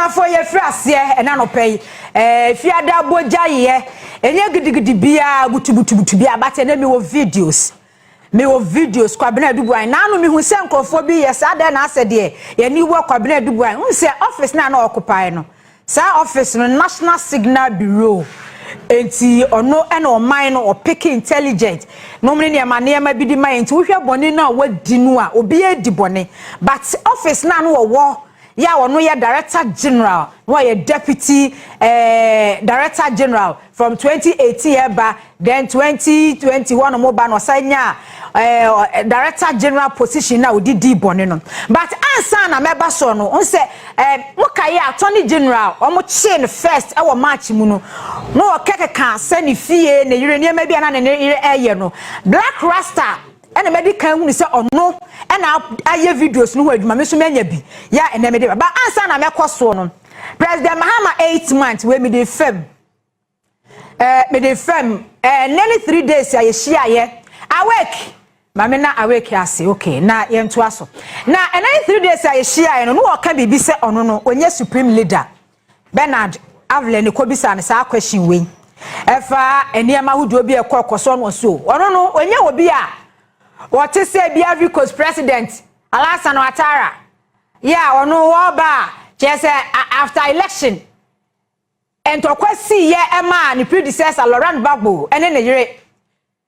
Abafo ye frase e na no pay fiada boja ye enye gidigidi bia butubutubutu bia bate na me wo videos Kwabena Agyapong na no me hu se nkrofo bi ye sa da na asede ye ni wo Kwabena Agyapong hu se office na occupy no sa office no National Signal Bureau enti ono ena o man no o pick intelligent no mne ne ma bi di man enti wo hwe bone na wadi nu a obi edi bone but office na no wo ya ono ya director general no ya deputy director general from 2018 eba then 2021 mo ba no sanya director general position na odidi bone no but ansa na meba so no unse mukaye attorney general omo chain first e wo march mu no no kekeka sani fie na yire ne ma bia na ne yire eye no black rasta ena medical hu ni se ono ena aye videos no adwuma me so manya bi ya ena me de ba ansa na mekoso no president Mahama 8 months we me de fam nearly 3 days ya shia ye awake mama na awake ase okay na ye nto aso na nearly 3 days ya shia ye no no ka bibi se ono no onye supreme leader Bernard Avle ne ko bisa ne sa question we efa eniama hudu obi ekokoso no so ono no onye obi a what is say Biafra Coast president Alassane Ouattara yeah ono woba just after election and to kwesi ye ema ni predecessor Laurent Gbagbo ene ne yire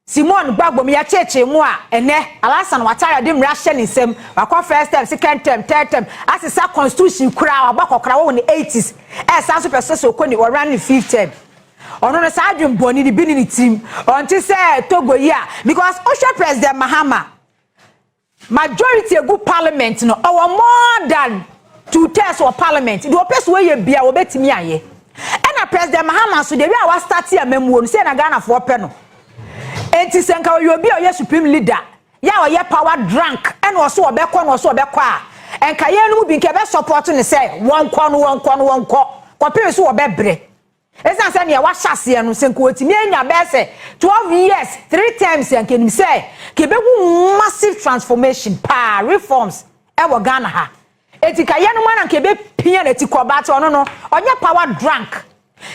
Simon Gbagbo me ya cheche mu a ene Alassane Ouattara dem ration nsem wakọ first term second term third term asisa constitution kura abakokra wo ni 80s sa so person so ko ni run 5th term ono no sa adwem boni ni bini ni team onti say Togo here because Osha president Mahama majority a good parliament no our more than 2/3 of parliament the person wey bia wo betimi aye na president Mahama so the way our start here memuo no say na Ghana for pe no enti senka we obi o ye supreme leader ya o ye power drunk and also obekọ no so obekọ a enka ye no bi nke be support ne say wonko no ko pe so obebre esa say ne wa hyase no senka otimi anya be say 12 years 3 times yanke nim say ke be massive transformation pa reforms e wo Ghana ha etika ye no mana nke be pia na tikoba to no onye power drunk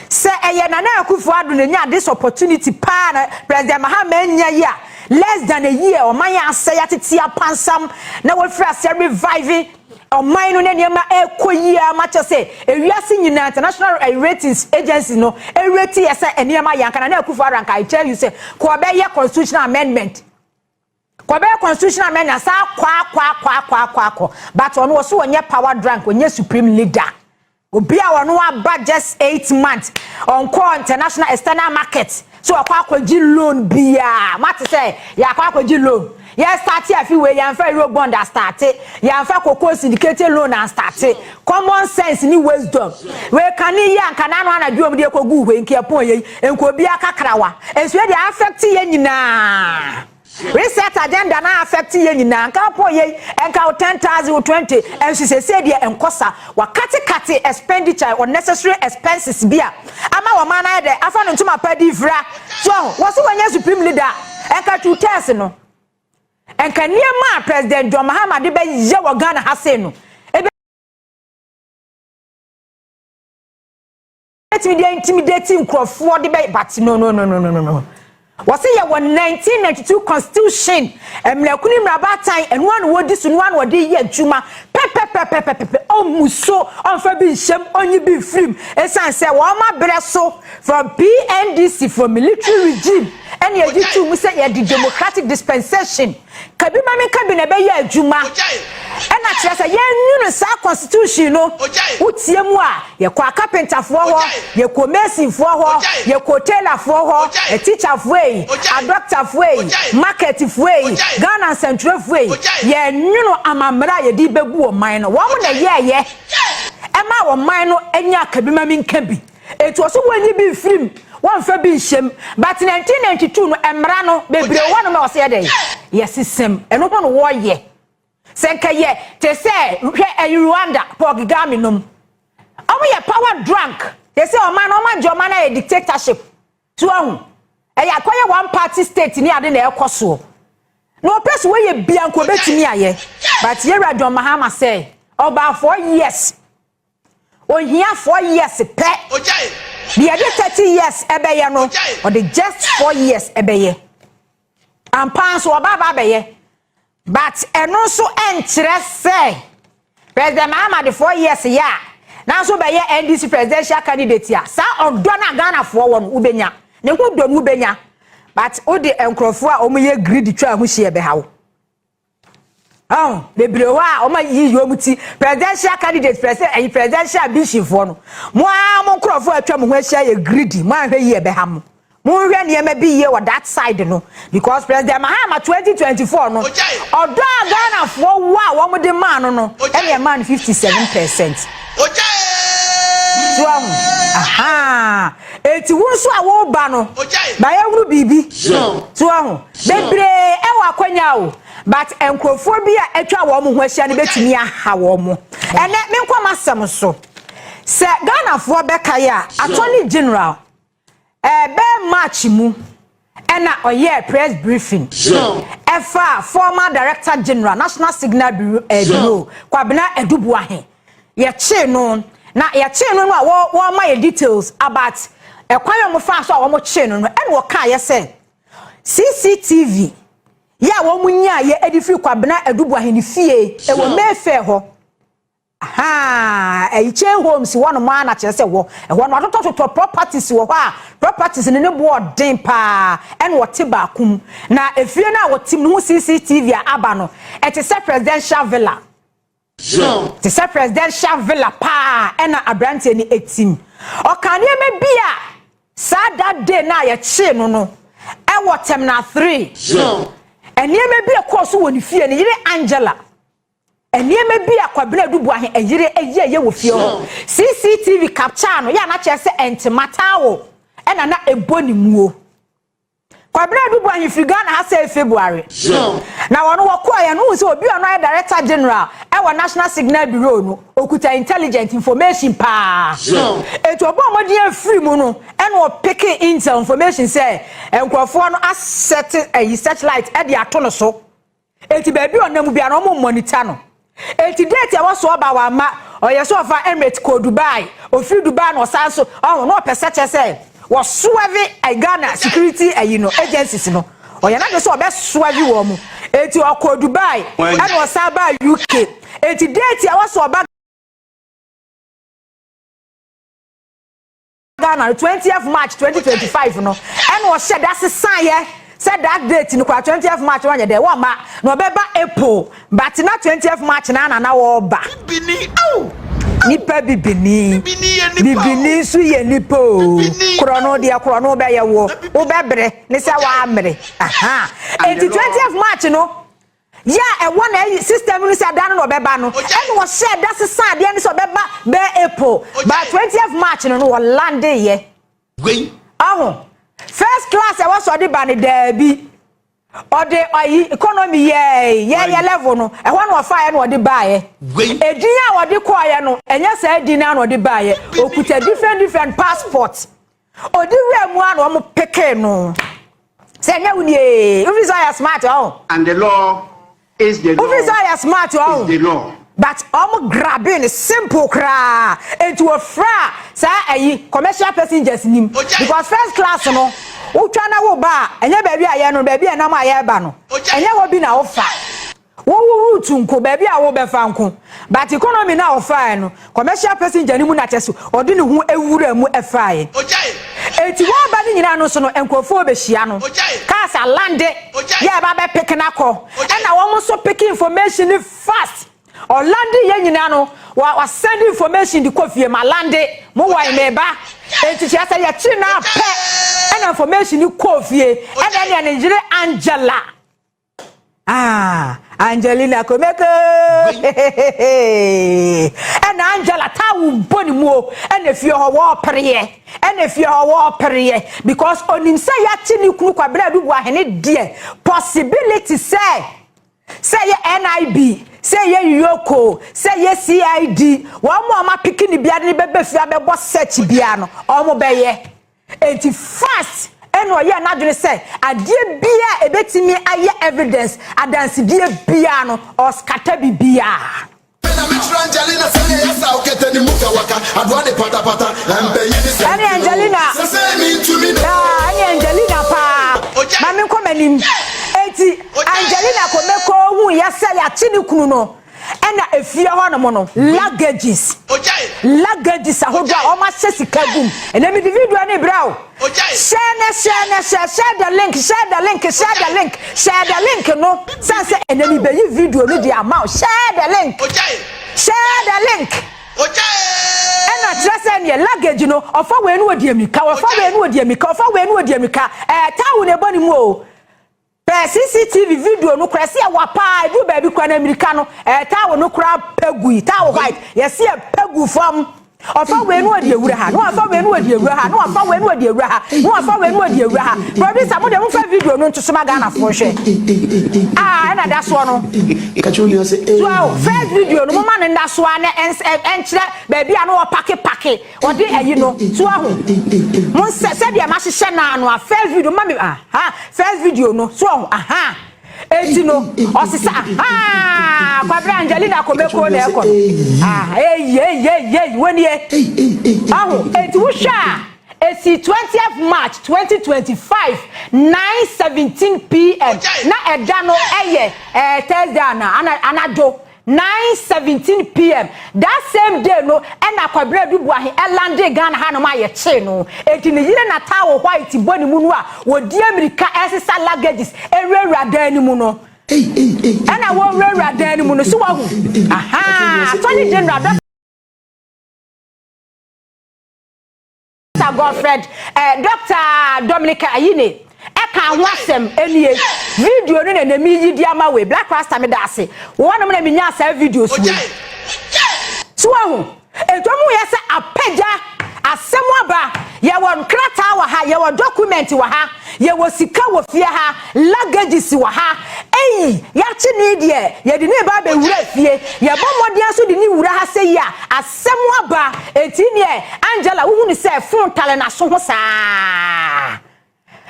say eye na Akufo Addo na nya this opportunity pa na president Mahama nya ya less than a year o man ya say atetia pansam na we free as revive o man no na niam ekoyi amache say ewiase nyina international ratings agency no rate yes eniam yanka na Akufo Addo I tell you say ko be ye constitutional amendment sa kwa but ono so onye power drunk onye supreme leader obi a wono aba just 8 months on call international external market so akwaji loan bia mate say ya akwaji loan ya start afi we ya nfa euro bond start ya nfa cocoa syndicated loan and start common sense ni wisdom we kan ya nka na no anadwo mu de kogu hwe nki apon ye enko bi akakrawa enso de affect ye nyina reset agenda na affect ye nyina nka po ye enka 10,000 20 enso se de enkosa wakati expenditure unnecessary expenses bia ama wo man na de afa no ntuma pa di vra so wo so wanya supreme leader enka 2 test no enka niema president John Mahama de be ye wo Ghana ha se no intimidating crowd de be but no wase ye 1992 constitution emlekuni mrabatan enu an wodi so anu wodi ye adwuma pepe o muso onfa bi nsem onyi bi film esan se wo ma bre so from PNDC from military regime and ye ditu mu se ye the democratic dispensation kabi mame kabi na be ye adwuma ena kire se ye nyunu sa constitution no utie mu a ye kwa carpenter fo ho ye ko mason fo ho ye ko tailor fo ho a teacher fo a doctor fo market fo Ghana central fo ye nyunu amamra ye di bebu o man no wo mo na ye ema wo man no enya kabi mame nkabi etu so wanyi bi film one fa bi nsem but 1992 no emra no bebre wonu me ose dey yes sem eno no wo ye senka ye te say hwe Rwanda pogigami nom omo ye power drunk they say o man jo man na dictatorship so ahu e ya koye one party state ni ade na ekoso no person we ye bianko betimi aye but ye Radio Mahama say about 4 years ohia 4 years pe Ojai the other 30 years ebeye no or the just 4 years ebeye ampan so baba beye but eno so enkyere say President Mahamadu 4 years ya na so beye NDC presidential candidate ya sa odo na Ghana fo won ubenya ne ho do no ubenya but odi enkrofo a omoye greedy twa ho hie be hawo Lebrewa, Oma Yomuti, presidential candidate, presidential bishop for no. Mo crop for a tram where share greedy, man, ye beham. More than be here on that side, no, because President Mahama 2024, no, or Ghana for wow, one the man, no, any man 57%. Aha, it's once I won't ban, by every baby. So, Lebre, Ewa Quenya. But enkophobia etwa wo mo hwahia ne betumi aha wo mo ene me nkwa masem so se Ghana fo beka ya attorney general be march mu ena oye press briefing efa former director general national signal bureau Kwabena Agyapong ye che no na ye che no a wo ma ye details about ekwan yo mo fa so a wo mo che no ene wo ka ye se CCTV ya wo munya ye edifi Kwabena Agyapong ni fie e wo mefe ho aha e chain homes one man na kire se wo e wo no atoto properties wo ho a properties ne board den pa en wo te ba kum na efie na wo tim no CCTV aba no e te se presidential villa te se presidential villa pa en abrante ni etim o kan ye me bia sa that day na ye che no no e wo tem na 3 Enieme bi akoso woni fie ne yire Angela enieme bi Kwabena Agyapong eyire eye wo fie ho CCTV capture no ya na chese entimata wo ena na eboni muo Kwabena Agyapong fi Ghana ha say February na wono wakoya no se obi ono director general e wa national signal bureau no okuta intelligent information pa eto obo modien free mu no ena o pick intel information say enkrofo no asset a satellite e de ato no so eti baby onamu bia no mo monitor no eti date e wo so ba wa ma oyeso ofa Emirates ko Dubai ofi Dubai no sanso oh no pese chese was swerve a Ghana security agencies no oya na so be swerve wo mu eti okọ Dubai and was aba UK eti date ya was oba Ghana 20th March 2025 no and was said that's a sign said that date no 20th March one dey wo ma no be ba April but na 20th March na wo ba bini nipa bibini su ye nipa krono dia krono be ye wo bebre ne se wa amre aha 20th March no ya e wona system no se adan no be ba no and wo share that sad dia ne so be ba be April but 20th March no wo land ye first class e was so de ba ne da bi or the economy ye level no e ho no fa ye no de baaye edin a wo de koye no enya sa edin na no de baaye okuta different passports odi we mu a no mo peke no se nya wuni officer smart and the law is the law officer smart is the law but grabbing simple cra into a fra sa commercial passengers nim because first class no utwa na wo ba enye baabi aye no baabi na ma aye ba no enye wo bi na wo fa wo route nko baabi a wo be fa nko but economy na wo fa no commercial passenger ni mu na cheso odi ne hu ewura mu efae eti wo ba ni nyina no so no enkofo be hia no cars lande ya ba be pick na ko e na wo mo so pick information fast Orlando ye nyina no wa send information di kofie malande mo wa imeba enti chia say ya chi na pe and information di kofie and then Nigeria Angela Angelina Komeko and Angela ta wu boni mu and if you wo pere because onim say ya chi ni kunu Kwabena Agyapong die possibility say ye NIB say ye Yoko say ye CID one more ma pikin bia ne bebe fia be bo search bia no omo be ye enti fast eno ye na dwene say ade bia ebetimi aye evidence adanse bia bia no or scatter bia Angelina say yes I get any muka waka Ani Angelina. Ani Angelina pa. Mami komanim. Eti Angelina ko meko hu yasa ya chini kunu no. Ena efie ho no mo no luggages. Luggages ahodo o ma sesika gum. Ena mi video ani brawo. Share the link no. Sanse ena mi be video no di amount. Share the link. Ena trust any luggage no. Ofa we no odi amika. Tawo ne boni mu o. CCTV video no krasi e wapa edu ba bi kwa na America no tawo no kra pegu tawo white yes e pegu from ofa we no odi ewura ha no ofa we no odi ewura ha producer mo de mo fa video no ntoso ma Ghana fo hwe na da so no so first video no mo ma nda so na enchire ba bia no pake odi ayi no so ahu mo se bia ma hye na no first video ma me first video no so ahu eti no osisa Kwabena Angelina ko meko na ekọ woni ahu eti wo hwa esi 20th March 2025 9:17 p.m. na eda no eye Thursday na anado 9:17 p.m. That same day no na Kwabena du Boahen elande Ghana ha no ma ye che no eti ne yire na tawo white boni mu no a wodi America esisa luggages ewura dan ni mu no ana wo ewura dan ni mu no so wa hu Attorney General Dr. Godfred Dr. Dominic Ayine eka wasem enie video no na mi yidi ama we Black Rasta me da ase wona me na minya sa videos we so ahu etomu yesa apeja asemwaba ye won krata wa ha ye won document wa ha ye wo sika wo fie ha luggages wa ha ya chi ni de ye de ne ba be wura fie ye bomodian so de ni wura ha se ya asemwaba eti ne Angela wo hu ni se fun tale na so ho saa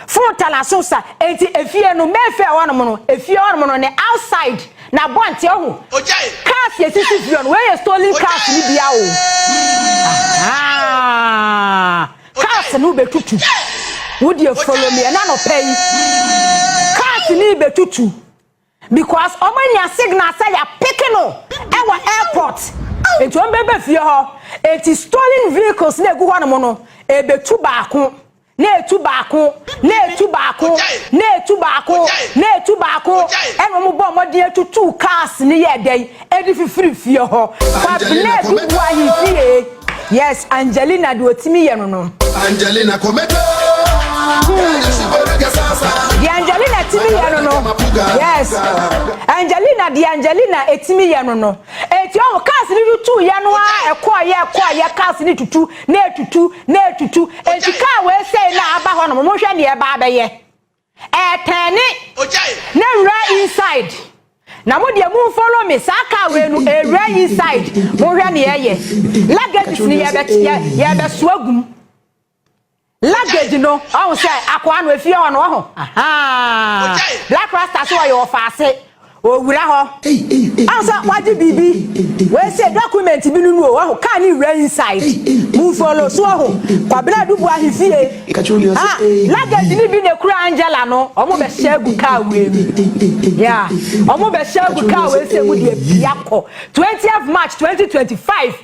Frontala sosa enti efie no mefe wonu no efie wonu no ne outside na bonte ohu cars ye CCTV on where stolen cars ni bia o cars no betutu would you follow me na no pay cars ni betutu because omanya signal say ya picking no e wa airport enti on bebe fie ho enti stolen vehicles na egu wonu no e betu baako netu baako eno mo bo mo de tutu cars ni ye den edi fifiri fie ho Kwabena du Boahen fie yes Angelina de otimi ye no Angelina kometa the Angelina timi ye no yes Angelina etimi ye no eti o cars ni tutu ye no a ekọ cars ni tutu na etutu eti car we say na aba ho no mo hwe ne e ba abaye etani na right inside na mo de mo follow me saka we no right inside mo hwe ne ye luggage ni ye be suagum luggage no I say akwa no efie ho no ho Black Rasta so your fase o wura ho ansa waji bibi we say document bi nu o ho kan ni right inside move follow so ho Kwabena du Boahen fie luggage ni bi ne kura Angela no omo be share gu car we yeah omo be share gu car we say mu de biako 20th March 2025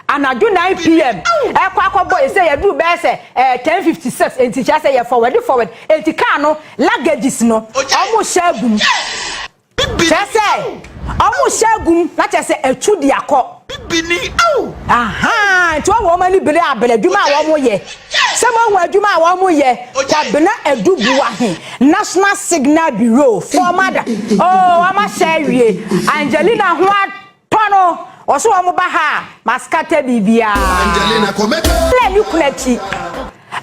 and at 9 p.m. Kwako boy say you do best 10:56 and teacher say you forward and the car no luggages no almost shagum say almost shagum na say etu di akọ bibini to woman ni bele abele dwuma a wo ye sama wo adwuma a wo ye Kwabena Adu Boahen National Signal Bureau former ama share Angelina ho atono oso wa mo ba ha maskata bibia Angelina kometa le nukunachi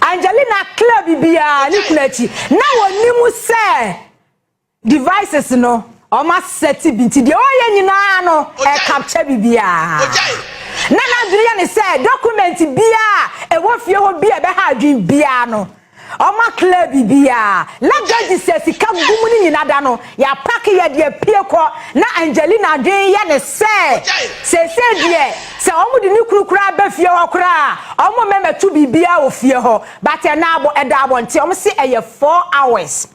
Angelina club bibia nukunachi na woni mu se devices no o ma set binti de oye nyina no e capture bibia na dure ne se document bia e wo fie ho bia be ha adwin bia no Oma clear bibia. Luggage says he come gumuni in adano. Ya paki ya de pieko. Na Angelina de ya ne say dear. Say omu di nukru kra be fie ho kra. Omu meme tu bibia o fie ho. But na abo edabo nti omu se eye 4 hours.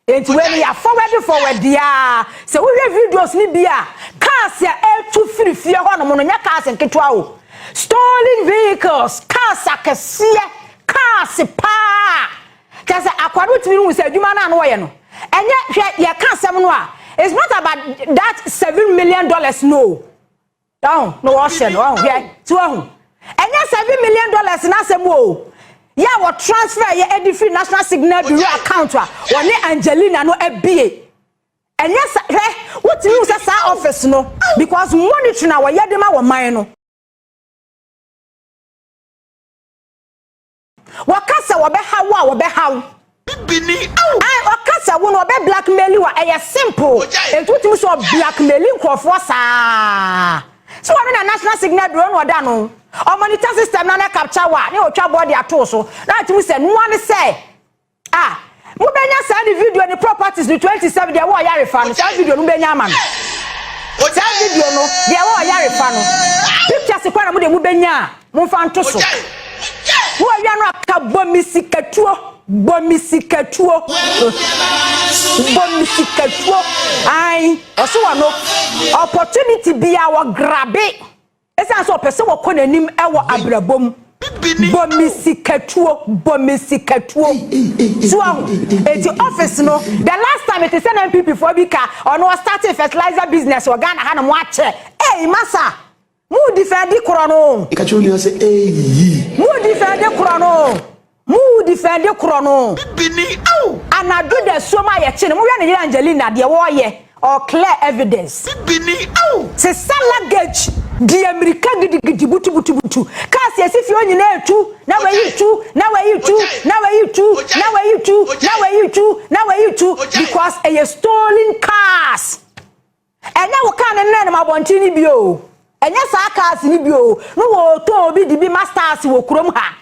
Enti when ya forward dia. Say we videos ni bia. Cars ya to free fie ho no mo nya cars nketwa o. Stolen vehicles, cars akesie, cars pa. Kaza akwado timi hu se adwuma na no ye no. Enye hwe ye ka asem no a. It's not about that $7 million no. Down, no ocean, oh, yeah, to hu. Enye $7 million na asem o. Ya wo transfer ye Edifi National Signal Bureau account wa. Woni Angelina no ebie. Enye hwe what you say sa office no because monitoring na wo yedema wo man no. Wakasa wabehaw bibini wakasa won obe blackmail wa eye simple entutimi so blackmailing crofo saa so we na national signal bureau no da no o monitor system na capture wa ne otwa body ato so na timi se no one say mo benya sa the video ni properties ni 27 dey wo yare fa no sa video no benya ama no sa video no dey wo yare fa no pictures kwa na mo dey mo benya mo fa nto so wo ya no aka bomisikatuo ai oso wa no opportunity bia wo grabe esa so pese wo konanim e wo abrabom bomisikatuo so eti office no the last time it is an MPP for bika ono start fertilizer business wo Ghana ha na mo ache masa mu defend krono Ikachuli say mu defend krono bini anadu de so ma ye che no mu hwe ne Angelina de wo ye or clear evidence bini se luggage di America gidi butu cars yesi fi onyina etu na we you because a stolen cars enya wo kan ne ma bonti ni bio enya sa cars ni bio no wo to obi di bi masters wo kurom ha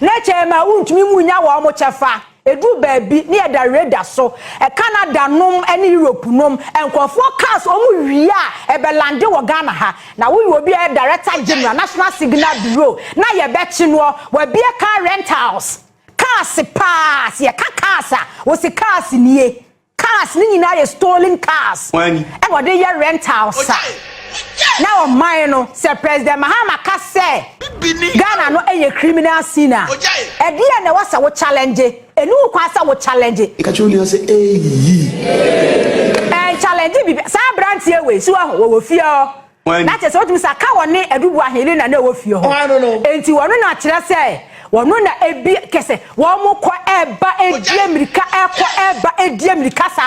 na chema wuntumi munya wo mo chefa edu baabi ne da radar so Canada nom ene Europe nom enkofo cars omu wia ebelande wo Ghana ha na wo obi director general National Signal Bureau na ye bechi no wa bia car rentals cars pass ye cars wo se cars nie cars ni nyina ye stolen cars e wo de ye rentals now mine no say President Mahamaka say Ghana no eye criminal scene e dia na wasa wo challenge enu kwasa wo challenge Ikachuli say challenge bi sa brand here we so wo fie na che so tumi sa ka woni adubu ahele na wo fie ho enti wono na kire say wono na ebi kese wo mo ko eba edi America eba edi America sa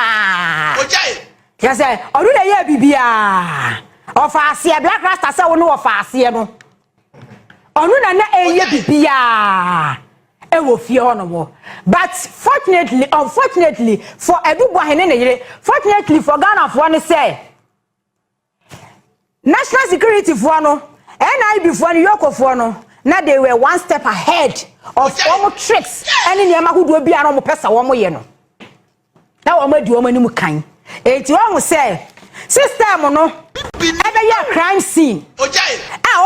yes onu na ye bibia of asie black rasta say wono of asie no onu na eye bibia e wo fie ho no but unfortunately for edubu ahene ne yire fortunately for Ghana for one say national security for no NIB for no Yoko for no na they were one step ahead of all tricks any niam ahudo bia no mo pesa wo mo ye no na wo ma di wo mani mu kan enti wo say system no ebe ya crime scene wo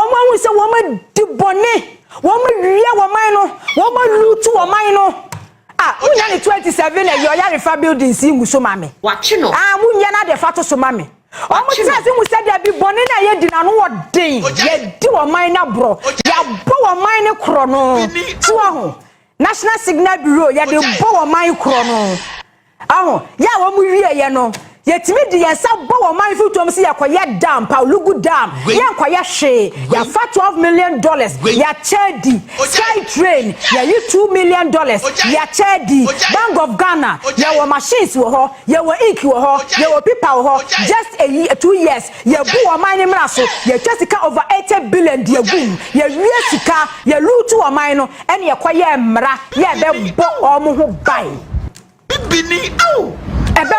mo hu say wo ma di bone wo ma wie wo man no wo ma loot wo man no unya ni 27 e yo ya refa building si nguso mame wache no munya na de fato so mame o mo ti say mu say da bi bone na ye di na no wo den ye di wo man na bro ya bo wo man ne kro no ti wo ho National Signal Bureau ya de bo wo man kro no ya wo mu wie ye no yetimi di yensa bo wo man futom si yakoye dam Paulugu dam yakoye hwe ya fa $12 million ya chedi sky train ya $2 million ya chedi Bank of Ghana ya wo machines wo ho ya wo ink wo ho ya wo paper wo ho just a year 2 years ya bo wo man mra so ya twasika over 80 billion dia gum ya wie sika ya loot wo man no ene yakoye mra ya be bo omo ho bai bini ebe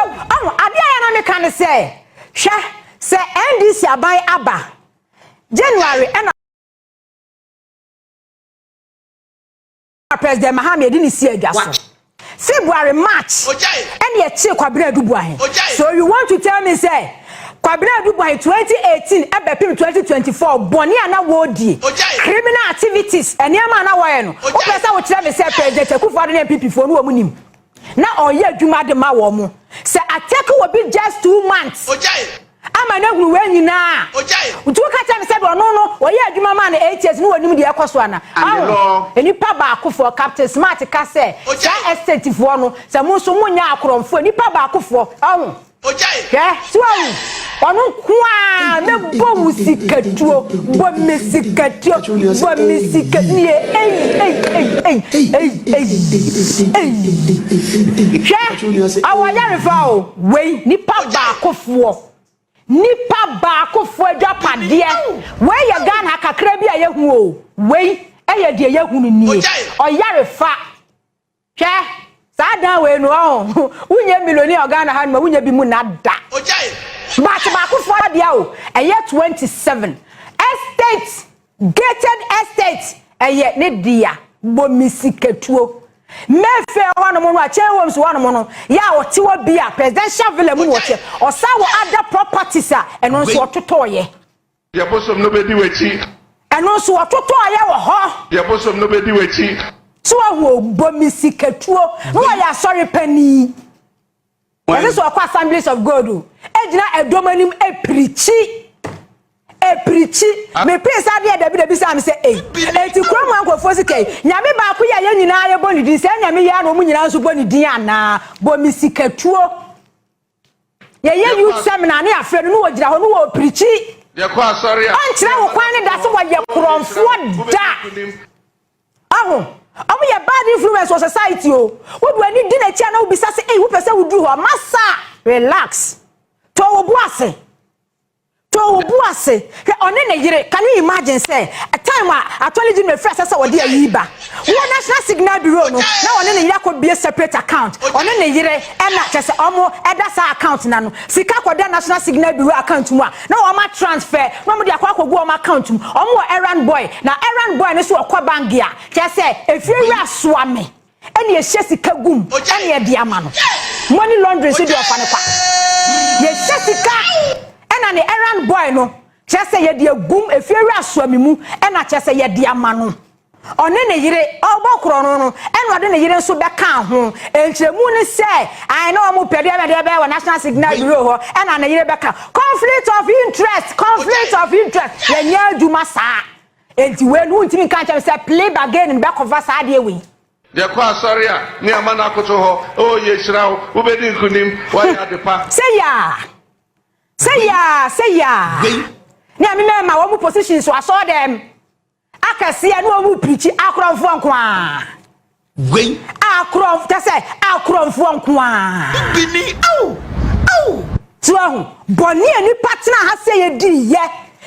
adia ya na me kan say hwe say NDC abai aba January and President Mahamadu didn't see a gas. February, March, and yet Kwabena Agyapong. So you want to tell me, say, Kwabena Agyapong 2018, Ebepim 2024, Boniana Wodi, criminal activities, and Yamana Wayano. Okay, so what tell me, say, President Akufo Addo people for no money. Now, oh, yeah, you mad the Mawamu. Say, attack will be just 2 months. I'm not going to now. Do catch and said, no, or yeah, you man 8 years, no one knew the Akoswana. And you papa for Captain Smart Casse, estate for no, some Musunya from for any papa for. Oh, yeah, so on the Bomusicatio, Bomissicatio, Bomissicatio, our Yarifao, way, Nipa for. Nipa baako fo adwapade we ye gan akakra bi ayehu we eye de ayehu ni oyarefa hwe sada we no unye miloni ogana ha no unye bi mu na da baako fo de o eye 27 estate gated estate eye ne dia bomisikatuo mefe hono mo no a chenwom so hono mo no ya wote wa bia presidential villa mu wote osa wo other properties a eno so ototoye ya bosom no bedi wechi eno so ototoye wo ho ya bosom no bedi wechi so wo bomisikatuo no ya sorry pani this was Assemblies of God ejina edomanim preach me praise ade da bi say me say enti kromo ankofo sikei nyame ba ko ya nyina ye boni din say nyame ya no mu nyina so boni din ana bo misikatuo ye youth seminar na afre no wo gira ho no wo preach ye ko asare a ankyira wo kwan ne da so wo ye kromfo da aho omo ye bad influence on society o wo do ani di na chia na wo bisa say wo pese wo du ho massa relax to wo buase to buase one na yire can you imagine say a time I told you me first say we dey yiba one national signal bureau no na one na yire ko be separate account one na yire e na chese omo edasa account na no sika ko da national signal bureau account mu a na o ma transfer no mo dey akwakogu o ma account mu omo errand boy na errand boy no so okwa bank ya chese efiwi asoa me ene ye sika gum ene ye de ama no money laundering so dey ofane kwa ye sika ena ne errand boy no chese ye de gum efiwi asoami mu ena chese ye de ama no one ne yire obokro no no ena ode ne yire nso be kan ho enchemu ni say I know mo pede be national signal bureau ho ena ne yire be kan conflict of interest ye nya aduma saa enti we no ntimi kan che say play bargain be cover saa de we de kwa asare a ni amana akoto ho o ye hirawo wo be di nkunim wa ya de pa say ya ni ameme ma wo mu position so aso dem akase ya no mu preach akromfo nko a we akrom ta say akromfo nko a bini au so ahu boni ani partner ha say ye di ye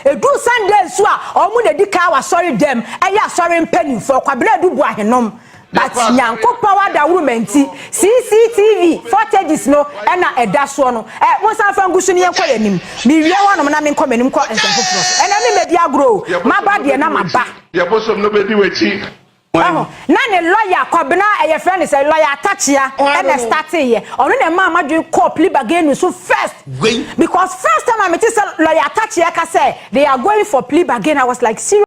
edu Sunday so a omu na di ka wa sorry dem eya sorry mpanimfo Kwabena du Boahenom but nyanko power da wurumenti CCTV footages no ena eda so no mo san fa ngusu ne yenko yanim mi wie wonom na me nko manim ko ensefofo ena me media grow maba de na maba ya bosom no bedi wechi na ne lawyer Kwabena eye friend say lawyer atachia ena start here onu ne Mahamadu call plea bargain so first because first time I met this lawyer atachia ka say they are going for plea bargain. I was like seriously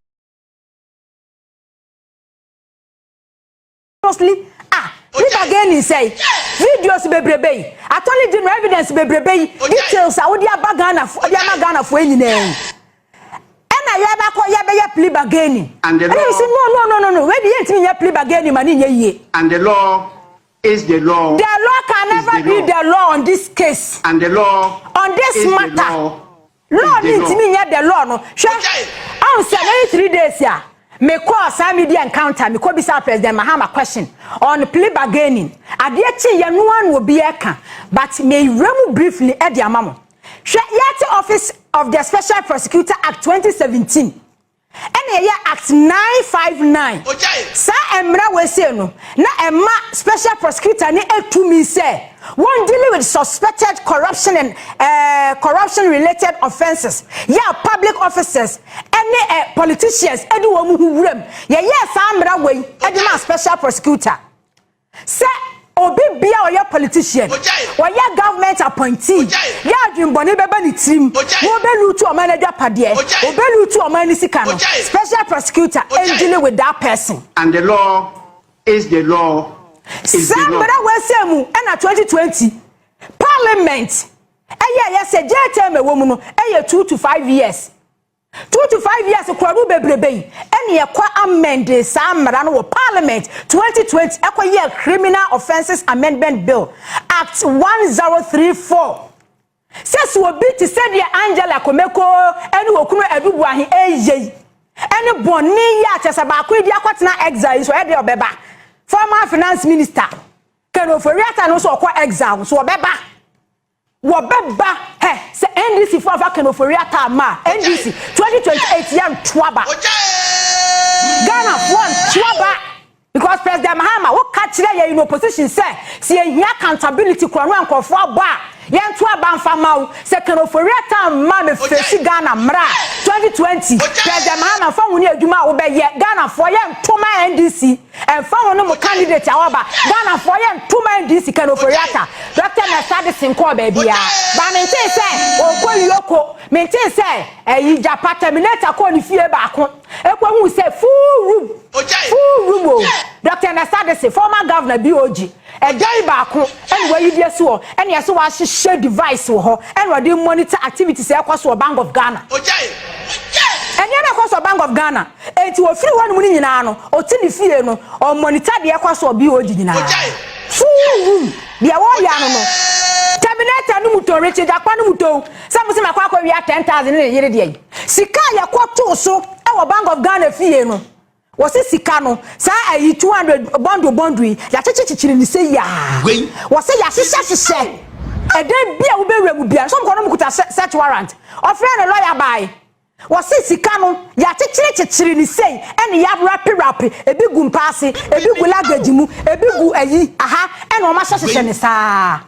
plea bargain say videos bebrebe atoli din evidence bebrebe details a wo dia bagana for nyina na ya ba ko ya be ya plea bargain and they say no we dey ntimi ya plea bargain ma ni ye and the law is the law can never be the law on this case and the law on this matter law ni ntimi ya the law no hwe on say 3 days ya me call Sammy di encounter me ko bisa President Mahama question on plea bargaining adechi ye no an obi eka but me remu briefly e di amamo hwe yet office of the Special Prosecutor Act 2017 and ene ye act 959 sa emra we say no na emma special prosecutor ni etumi say one dealing with suspected corruption and corruption related offenses yeah public officers any politicians edi wo mu huwuram ye sa emra we edi ma special prosecutor say obi bia oya politician oya government appointee ya adwinbone beba ni tim wo be lutu o manager pade obe lutu o mani sika no special prosecutor and dealing with that person and the law is the law somebody we say mu na 2020 parliament eye say jetem e wo mu no 2 to 5 years 2 to 5 years kwaru bebrebe ene ye kwa amend samra no parliament 2020 ekoye criminal offences amendment bill act 1034 says we beat said Angela Komeko ene okunu adubu ahe eye ene boni ya chesaba akwedi akwatena exile so e de obeba former finance minister Ken Ofori Atta no so kwa exile so obeba wobeba he se NDC for Ken Ofori Atta ma NDC 2028 yam twaba Ghana one twaba because President Mahama wo catch there in opposition say see here accountability kro no ankofo aba yen twaba mfama se Ken Ofori Atta ma me face Ghana mra 2020 President Mahama fa woni adwuma wo be ye Ghana for yen toma NDC and fa woni mo candidate awaba Ghana for yen toma NDC Ken Ofori Atta Dr. Nasadison ko ba bia ba me tin say okwo yoko me tin say Japa terminator ko ni fie ba ko ekwo hu say full room Dr. Nasadison former governor BOG ejai ba ko ene wa yidie so ene yeso wa hye device wo ho ene wa dey monitor activities ekwaso Bank of Ghana enye na kwaso Bank of Ghana enti wo free one mu ni nyina no oti ni fie no o monitor de ekwaso BOG nyina full room dia wo ya no terminator no muto Richard akwa no muto samusi makwa akwa wi 10,000 ne yire de sika ya kwato so e wo Bank of Ghana fie no wose sika no sa ayi 200 bondo ya chechechichiri ni se ya wose ya hihye eden bia wo bewura mu bia so mkono mukuta search warrant ofre no lawyer by wose sika no ya chechechichiri ni se ene ya rap ebi gu mpase ebi gu lagaji mu ebi gu ayi aha ene o ma hyehyɛ ne saa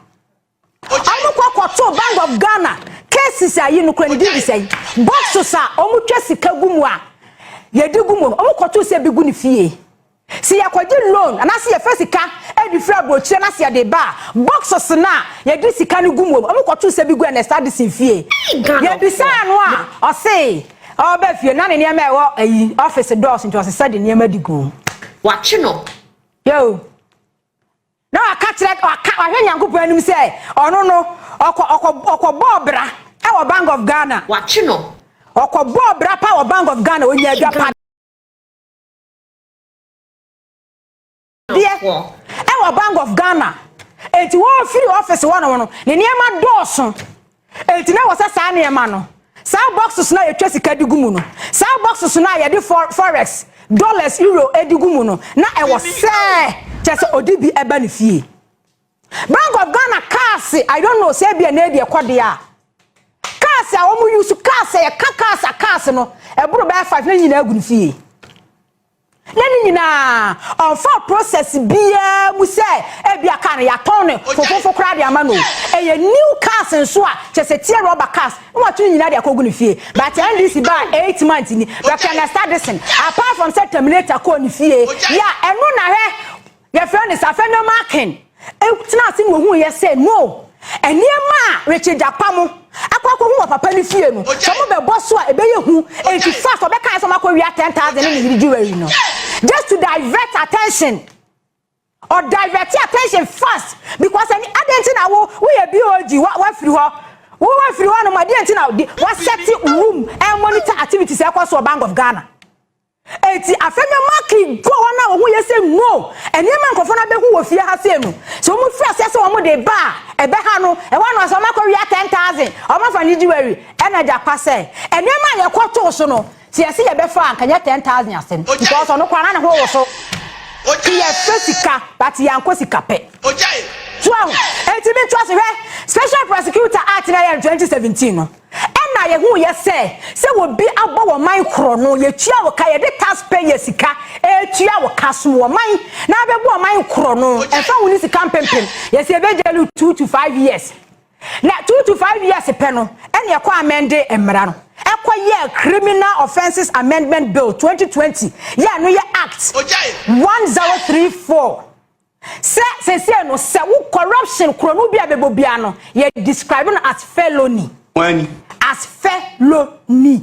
amukwakoto Bank of Ghana cases ayi no kwani di say box so omutwa sika gu mu a yedigumo omukoto se bigu ni fie si yakwaji loan anase ye fesika edifra brochire na se de ba boxes na yedi sika ni gumo omukoto se bigu na start sin fie ye bisa no a o se o ba fie na ne ne ma ewo ayi office doors nti o se sade ne ma digu wachi no yo na aka kire aka ahwenyankopɔ anim se ono no okɔ bra e wo Bank of Ghana wachi no okobo bra power Bank of Ghana onya Japan ewa Bank of Ghana enti wo free office one no ne niema doso enti na wasa sa niema no sa boxes na yetwa sika digumu no sa boxes na yede forex dollars euro edigumu no na e wo se chese odibi eba ne fie Bank of Ghana cars I don't know say bia na e de kode a cars a wo use cars e cars no e buru ba 5 na nyina agu fie nani nyina on for process bia mu se e bia kan ya ton ne fofofo kra de ama no e ye new cars nso a chese tie rubber cars no wa tun nyina de akogu ne fie but NDC ba 8 months ni but can start this apart from set terminator ko ne fie ya eno na hwe your friend is Afenyo marking e tina sin wo hu ye say no eniema Richard Agyapong akwakwo hu papa ni fie no so mo be boss a ebe ye hu 85 obeka so makwa wi 10,000 ni yiri jewelry no just to divert attention or divert attention fast because any identity na wo ye BOG wa free ho wo wa free ho no ma identity na wa set room and monitor activities ekwaso Bank of Ghana eti Afenyo marking go na wo ye say no eniema nkofo na be hu wo fie ha se no so mo free say wo mo de ba ebe ha no e wa no so makwa wi 10,000 o ma fa ni jewelry energy kwase eniema ye kwato so no ti ese ye be fa ankanya 10,000 asen because ono kwa na ne ho wo so ye fesika but yanko sika pe so eti bi trust we special prosecutor act na 2017 no na ye hu ye se wo bi abo wo man kro no ye tua wo ka ye de taxpayer sika tua wo ka so wo man na be bo man kro no e fa wo ni sika pempem ye se be jelu 2 to 5 years na 2 to 5 years pe no ene ye kwa amende emra no ye Criminal Offences Amendment Bill 2020 no ye act 1034 se no se wo corruption krono bia bebo bia no ye describing as felony as felony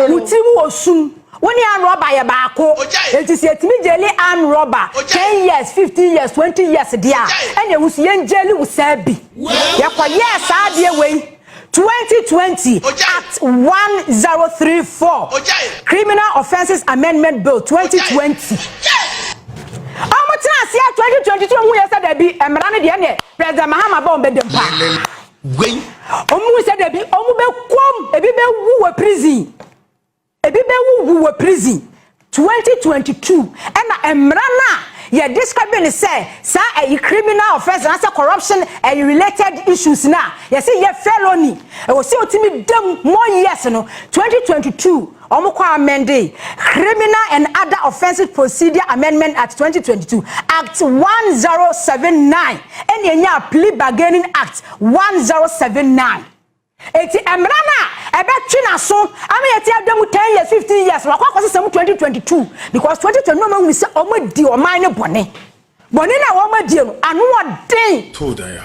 utimu osum woni an robber ye baako enti se etimi jeli an robber 10 years 15 years 20 years dia ene wusu ye jeli wusabi ye kwa ye sa de we 2020 Act 1034 Criminal Offences Amendment Bill 2020 Omutina sia 2022 mu yesa da bi emra ne de ne President Mahamadu Bawumia dempa omu se da bi omu be kom ebi be wu we prison 2022 ena emra na ye describing say a criminal offense and corruption and related issues na ye say ye felony e wo say otimi dem more years no 2022 omukwa amende Criminal and Other Offences Procedure Amendment Act 2022 Act 1079 and ye Plea Bargaining Act 1079 eti emrana ebe twina so ama yeti ademu 10 years 15 years wakwa kwase 2022 because 2020 no ma se omadi oman ne bone na wo madi no anu odin todaya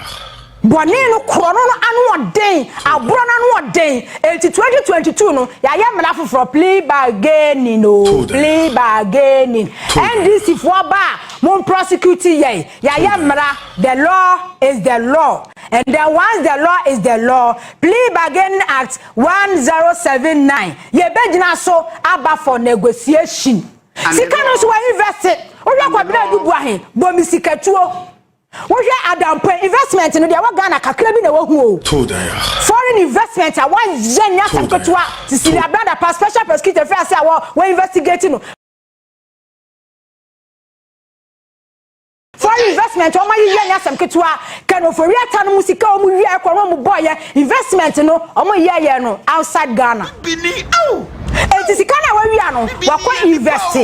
bone no krono no anu odin abro na anu odin eti 2022 no ya ye mra for plea bargaining no plea bargaining NDC for ba mon prosecute ye ya ye mra the law is the law. And then once the law is the law, Plea Bargaining Act 1079. Ye bejina so aba for negotiation. Sika no so invest it. Oya Kwabena Agyapong bomi sika tuo. Oya adampo investment no de wa Ghana kakra bi na wo hu o. Foreign investment a wan jenya sankotua. Sisi the brother special prosecutor fair say we investigating no. Foreign investment o ma ye nya sam ketua Ken Ofori Atta no musika o mu wi akwa no mu boy investment no o mo ye no outside Ghana enti sika na wa wi ano wakwa invest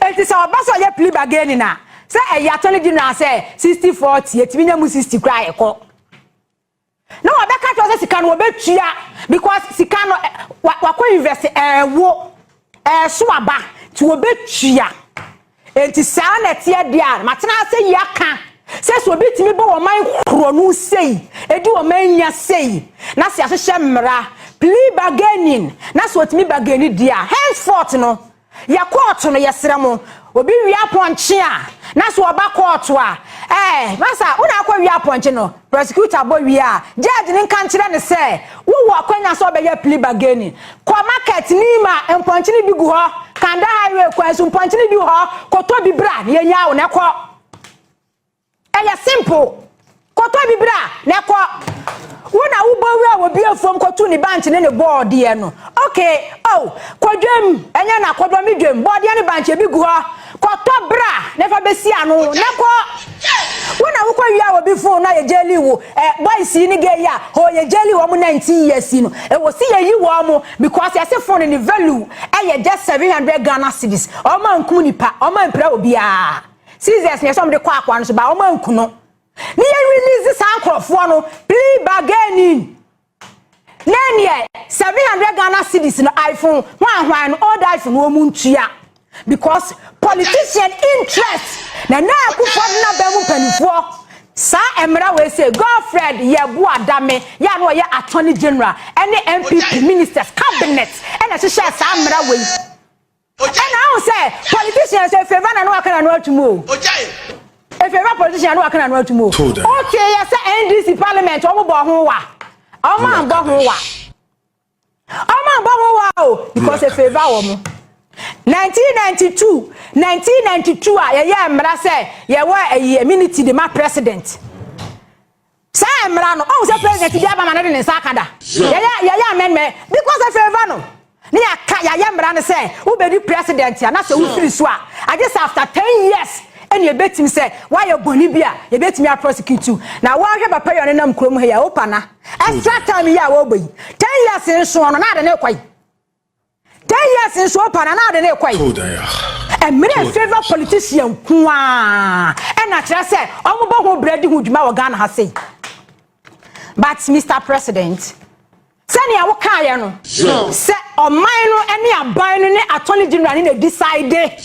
enti sa obaso ye plea bargaining na say e attorney general say 60-40 etimi nya mu 60 kra ekọ no obeka to say sika no obetua because sika no wakwa invest wo so aba ti obetua enti saa na tie dia matena se yaka se so bitimi bo wo man kronu sei edi wo man nya sei na se ahehye mra plea bargaining na so otimi bargaining dia henceforth no ya court no yesremo obi wi aponche a na so oba court a masa una akwa wi aponche no prosecutor bo wi a judge ni kan kire ne se wo wo akwanya so obeya plea bargaining ko market ni ma emponche ni bi gu ho kanda highway kwansu mponche ni bi ho koto bi bra ne nya wo ne ko eya simple koto bi bra ne ko wona wo bowi a wo bi afom koto ni bank ne board ye no okay kodwem enya na kodwem midwem board ye ne bank e bi gu ho koto bra ne fa besi anu ne ko wona wo ko wi a wo bi fon na ye jeli wo boys ni ge ya ho ye jeli wo mu 19 years no e wo si ye yi wo mu because ye se phone ni value e just 700 Ghana cedis o man kum nipa o man pra obi a scissors ne so me de kwa akwa no so ba o man ku no ni ye release sankrofo no plea bargaining nene 700 Ghana cedis no iPhone hwan no old iPhone wo mu ntua because politician interest na Akufo Addo na mu panifo sa emra we say girlfriend ye bu adame ya no ye attorney general any MPP ministers cabinet and a share sa emra we and now say politicians say favor na no aka na atumo if favor politician no aka na atumo okay yes NDC parliament o mo bo ho wa o ma bo ho wa because if favor wo mo 1992 a ye emra say ye wa immunity the ma president say emra no o say president dia ba ma na de sakada ye amendment because of favor no ni aka ye emra no say who be the president ya na say who free so a just after 10 years ene ye betim say why you boni bia ye betimi a prosecute you na wa hwe papa yo ne nam krom he ya opana extra time ya wo boyi 10 years nso no na de ne kwai 10 years nso opana na de ne kwai and me favor politician kwa and na kire say omo bo bredi hu djuma wo Ghana ha sei but Mr. President sani a wo kaaye no se oman no ene aban no ne attorney general ne decide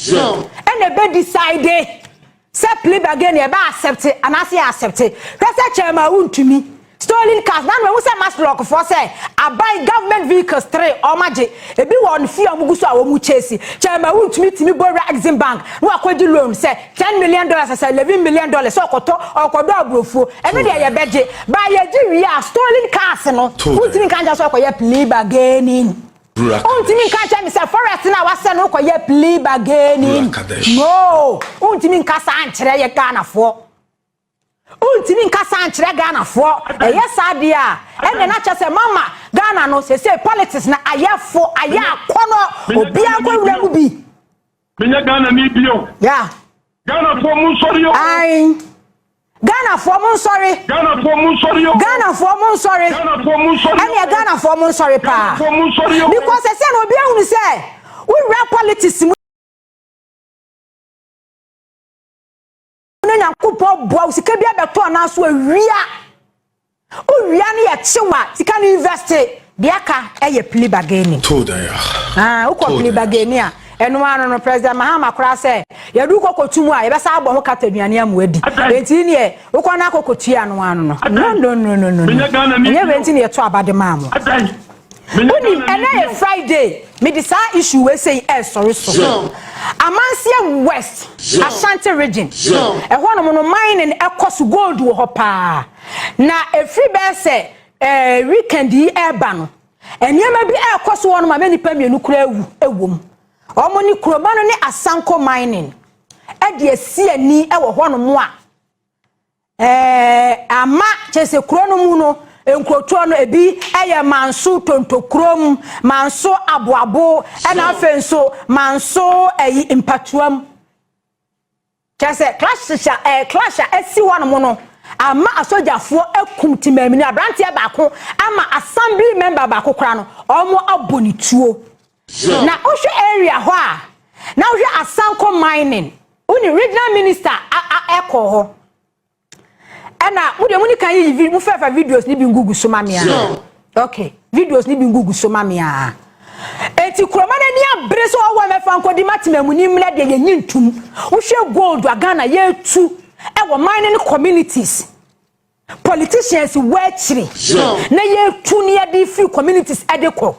and be decide se plea bargain e ba accept and as he accept pese chairman untumi stolen cars na we say mass block for say aban government vehicles 3 omaje ebi won fi amuguso a wo mu chase chairman untumi timi borrow Exim Bank no akodi loan say $10 million say $11 million so okodo abrofo ene de ye beje ba ye ji wi a stolen cars no untimi kan ja so akoye plea bargaining untimi kan cha mi say forest na wase no akoye plea bargaining no untimi kan sa ankyere ye Ghana fo untimi nkasa ankyere Ghana fo yes adia ene na cha se mama Ghana no se politics na ayefo aya akono obi akwawura mu bi menya Ghana ni bio yeah Ghana fo mun sori yo ai Ghana fo mun sori Ghana fo mun sori yo Ghana fo mun sori Ghana fo mun sori ene Ghana fo mun sori pa fo mun sori yo because se na obi ahunu se we rap politics Nyankupo boa sika bia beto na so awia owia ne ye chewa sika ni invest bia ka eye plea bargaining uko plea bargaining a eno ano no president Mahama kora say ye du kokotumu a ye be sa abo ho kataduane amuadi enti ne ye uko na kokotua no ano no nye enti ne ye to abade maamo Uni ene Friday me this issue we say sorry so Amansia West Asante region e ho no no mine e cost gold wo pa na every be say weekend yi eba no enema bi e cost wo no ma mani pa mienu kura ewom omo ni kuroma no ne Asanko mining e de asi ani e wo ho no mo a ama chese kuro no mu no enkwoto no ebi eye manso tontokrom manso aboabo na afenso manso impatuam chese clash esi wano mo no ama asojafo akum timamini abrante baako ama assembly member baako kra no omo abonituo na ohwe area ho a na ohwe Asanko mining uni regional minister eko ho Ena mudi kan yi mu fefa videos ni bi ngugu so mamia okay videos ni bi ngugu so mamia enti kroma na ni abre so wo mefa nkodi matimamuni mna de ye nyintum wo hwe gold Ghana ye tu e wo mining communities politicians wechiri na ye tu ni ade free communities edeko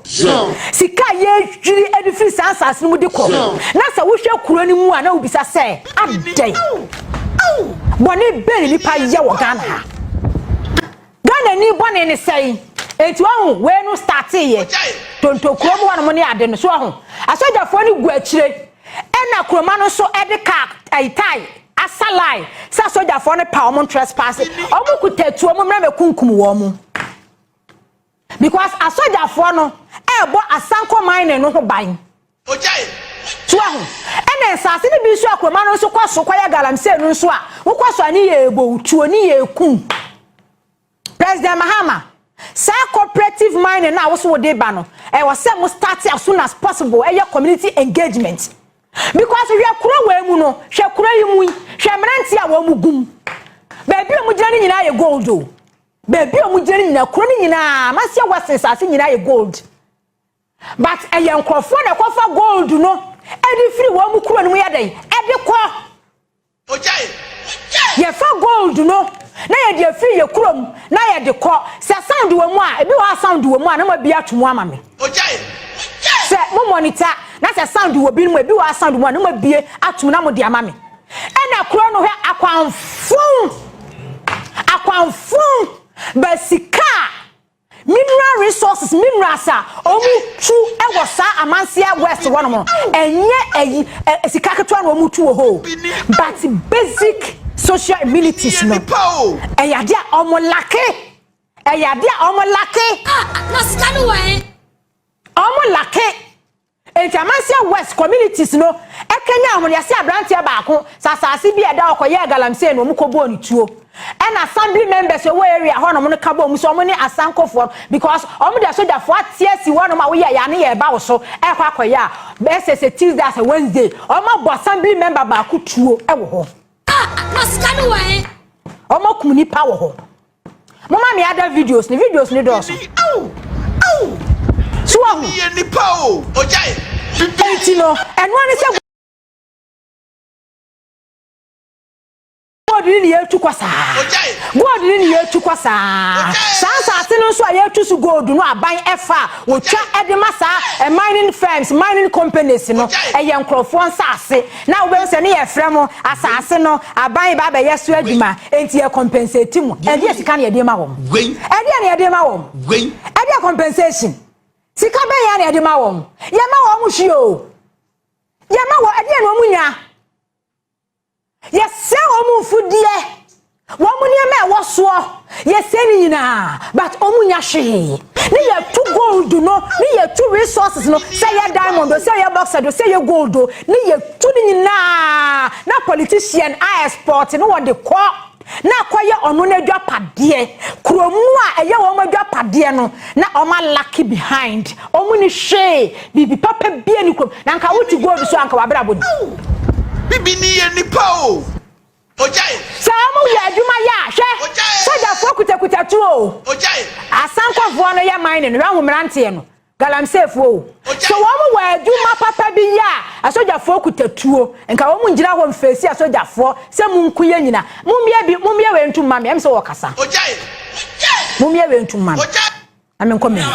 sika ye jiri ade free sansas ni mu de ko na sa wo hwe kuro ni mu a na obisa se adai boni beni nipa ye wo Ghana ni boni ni sei enti ohun we no start ye tontokrom wano mo ni ade no so ohun asojafo ni gu akire ena kroma no so edeka aitai asalai sa asojafo ne pa omo trespass omo kutatu omo mra me kunkum wo mo because asojafo no ebo Asanko mine no ho ban tuahu ene nsase ni bi so akroma no so kwaso kwaya Galamsey no so a wo kwaso ani ye ebo tuo ni ye kun President Mahama say cooperative mining na wo so de ba no e wo say mo start as soon as possible e community engagement because we kura we mu no hwe kura yi mu hwe mranti a wo mu gum baby o mu gina ni nyina ye gold o baby o mu gina ni nyina kura ni nyina masia wasensase nyina ye gold but e ye nkrofo na kofa gold no edi free wo mu kura no mu yadai edi ko ye fa gold no na ye de free ye kurom na ye de ko se sound wo mu a ebi wa sound wo mu a na ma bia to mu ama me se mo monitor na se sound wo bi no ebi wa sound mu a na ma bie atum na mo de ama me ena kuro no hwe akwanfun basika mineral resources minerals a omu tu e wo sa Amansia West wono mo enye sika ketwa na omu tu wo ho but basic social amenities no eyade a omolake na skanu wa omolake enti Amansia West communities no e Kenya ho ya se abrante baako sasase bi eda okoye Galamsey no mukobo ni tuo and assembly members we area ho no mo kabo mu so mo ni asankofo because omo de soldier fo atie si wono ma we ya ne ye ba wo so e kwa akoya be say Tuesday as Wednesday omo bo assembly member baako tuo e wo ho maskanu wae omo kum nipa wo ho mama me other videos ni do so so ahu ye nipa o ojai no and one is God ni ye tu kwasa God ni ye tu kwasa sansa ase no so ye tu su gold no aban efa wo twa edemasa mining firms mining companies no eye nkrofo nsase na wo be se ne ye frem asase no aban ba ba yesu aduma enti ye compensate mu e dey sika ne ye dey ma wo e dey ne ye dey ma wo e dey compensation sika be ya ne ye dey ma wo ye ma wo mu hwi o ye ma wo e dey no mu nya yes say omufudie womunie me woso yes say nyina but omunya hwe ne ye tu gold no ne ye tu resources no say ye diamond say ye boxer say ye gold ne ye tu nyina na politician I export no what the call na kwaye ono na adwapade kromu a eye wo madwapade no na oma lucky behind omuni hwe bibi papa bia ni krom na nka wuti gold so anka wabra bodi bibi ni ye nipa o ojai samu ya adwuma ya hwe soja fo kutakuta tu o ojai asankofo no ya mine no hwo mrante no Galamsey fo so wo mu wa adwuma papa bi ya asoja fo kutatuo nka wo mu ngira ho mfesi asoja fo se mu nkuye nyina mumie we ntum mame em se wo kasa ojai mumie we ntum mame ojai amen come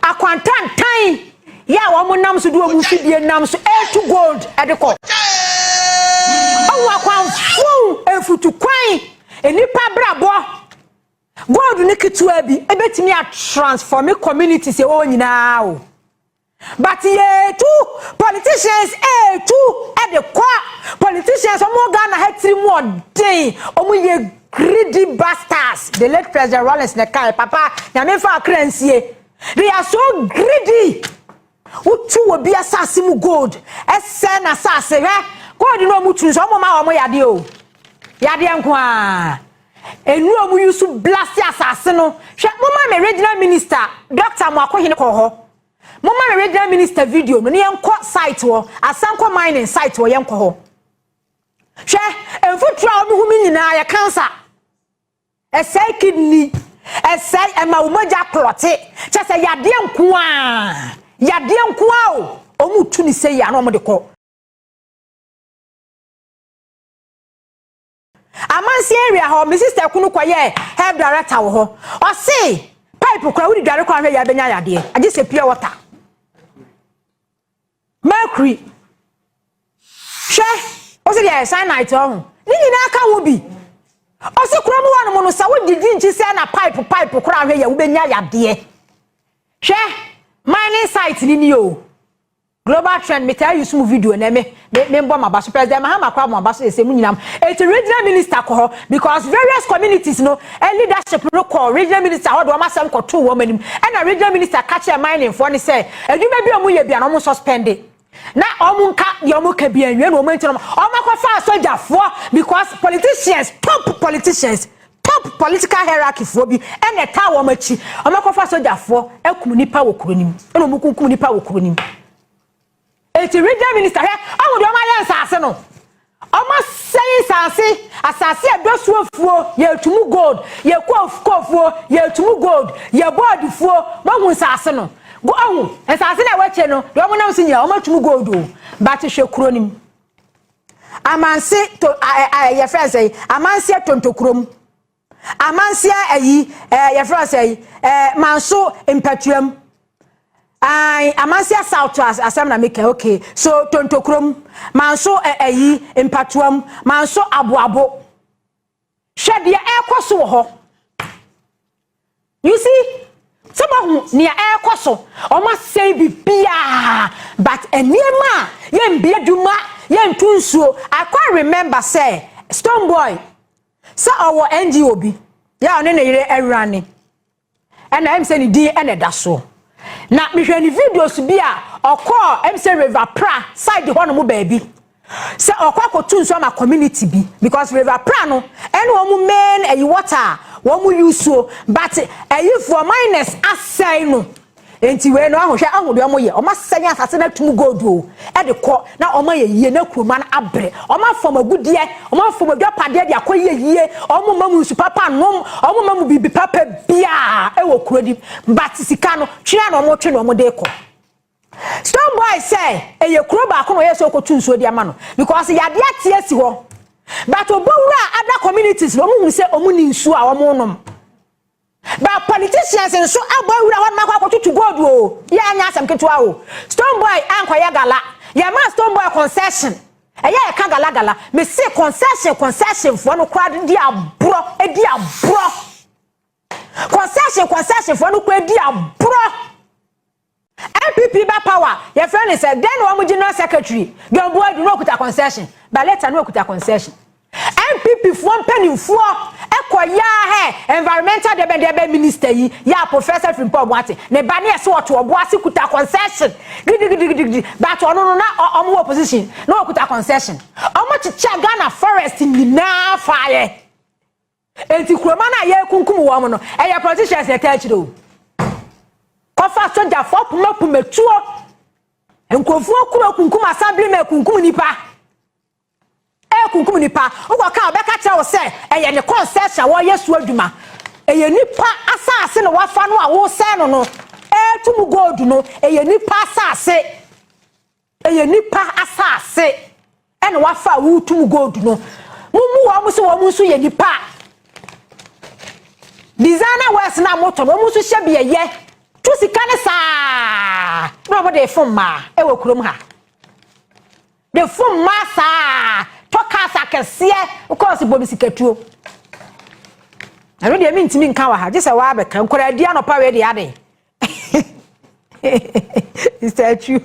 akwantantan ya wo mo nam so do mu fidie nam so to gold edeko owo akwanfu efutu kwan enipa brabo gold ne kitua bi ebetimi a transform community se o nyina o but ye two politicians two edeko politicians omo Ghana hetri mo den omo ye greedy bastards the late President Rollins ne kai papa nyame fa akransie they are so greedy utu obi asase mu gold ese na asase he gold no mu tun so mo ma wo yade o yade nko a enu omu yusu blast asase no hwe mo ma me regional minister Dr. Mwakohene ko ho mo ma me regional minister video no ne enko site wo asanko mining site wo yenko ho hwe enfutra obi humi nyina ya cancer esai kidney esai ema umoja klote chese yade nko a o omu tu ni se ya no mo de ko amansi area ho my sister kunu kwaye head director wo ho o se pipe kwa wudi dware kwa hwe ya benya yade age se pure water mercury she o se ya cyanide ho ni nyina aka wo bi o se kura mu wanu no sa wo didi nchi se na pipe kura hwe ya wo benya yade she mining site ni o global trend me tell you some video na me mbo mabaso president Mahamadu Bawumia say munyinam it's regional minister ko because various communities no leadership no call regional minister ho do ma sam ko to wo manim and regional minister catch a mining for ni say adwuma bi omu ye bia no mo suspend na omu nka ye omu ka bia nwe no omu ntino omu ko fa soldier for because top political hierarchy for bi and eta wo machi omu ko fa soldier for ekum nipa wo kronim eno omu kunkum nipa wo kronim. It's a regional minister here. I would my answer no. Almost saying Sansi, Asase Bediatuo, ye to mu gold, ye Kofo, ye to mu gold, ye body for one was Asano. Go on, as I said, I watch no, the woman else in here, how much mu gold, but to show cronim. A man say to your friend say, a man say to crom. A man say your friend say, manso impetuum. Amansia South asam na make okay so tontokrom manso impatuam manso aboabo hwede ekoso ho you see some of near ekoso o ma say bibia but eniema ye mbiaduma ye ntunsuo I can remember say Stone Boy say our NGO bi ya one na yire ewrane and I am saying di ene da so na me hwe ni videos bi a okọ MC River Pra side ho no mo baabi se okọ ko tun so ma community bi because River Pra no ene wo mu main ayi water wo mu use so but ayi for minus asai no enti we no ahwohwe ahode omo ye oma sanya asase na tum gold o e de ko na oma ye yie na kuruma na abre oma fom agudie oma fom adwapade de akoye yie omo mamu su papa nom omo mamu bibi papa bia e wo kurodi but sika no twa na omo twe na omo de ko Stone Boy say e ye kuro ba ko no ye so ko tunsuo de ama no because yade atie si ho but obowura other communities no mu se omo ni nsuo a omo nom. But politicians and so abawura wan makwa to gold o ya anya asem ketua o Stone Boy ankwaya gala ya ma Stone Boy concession eya ka gala me say concession for no kwad di abro concession for no kwad di abro MPP ba power your friend said then one general secretary don boy do no kuta concession but later no kuta concession MPP for pennyfo ekoya he environmental debe minister yi ya professor from Boakye ne ba ne so oto oboase kuta concession gidi but ono no na omo opposition no kuta concession omo chicha Ghana forest ni na fire enti kuroma na ye kunkum wo mo no e politicians e tachire o kofa soja fo pumetuo enkofu okuma kunkum assembly me kunkum nipa kunkum nipa ugo ka obeka kire wo se eye ne concession wo yesu aduma eye nipa asase no wafa no a wo se no tum gold no eye nipa asase ene wafa wo tum gold no mumu wo mu so ye nipa designer wes na moto no mu so hye be ye tu sika ne saa no bo de fom ma e wo kurom ha de fom ma saa tokasa kese because bobi sikatuo ero de mi ntimi nka wa ha je se wa abeka nkora dia no pa we de ade statue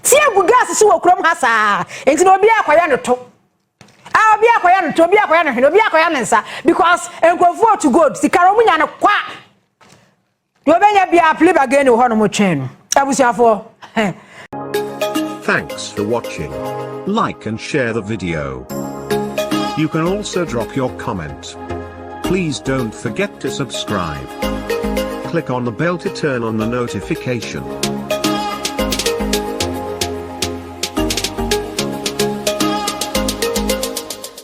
tie bu gas so wakrom ha saa enti no obi akwaya no to obi akwaya no to obi akwaya no hwe obi akwaya no nsa because enkwofo to god sikaro munya no kwa do benya bia play again ho no mo twen no abusiafo. Thanks for watching. Like and share the video. You can also drop your comment. Please don't forget to subscribe. Click on the bell to turn on the notification.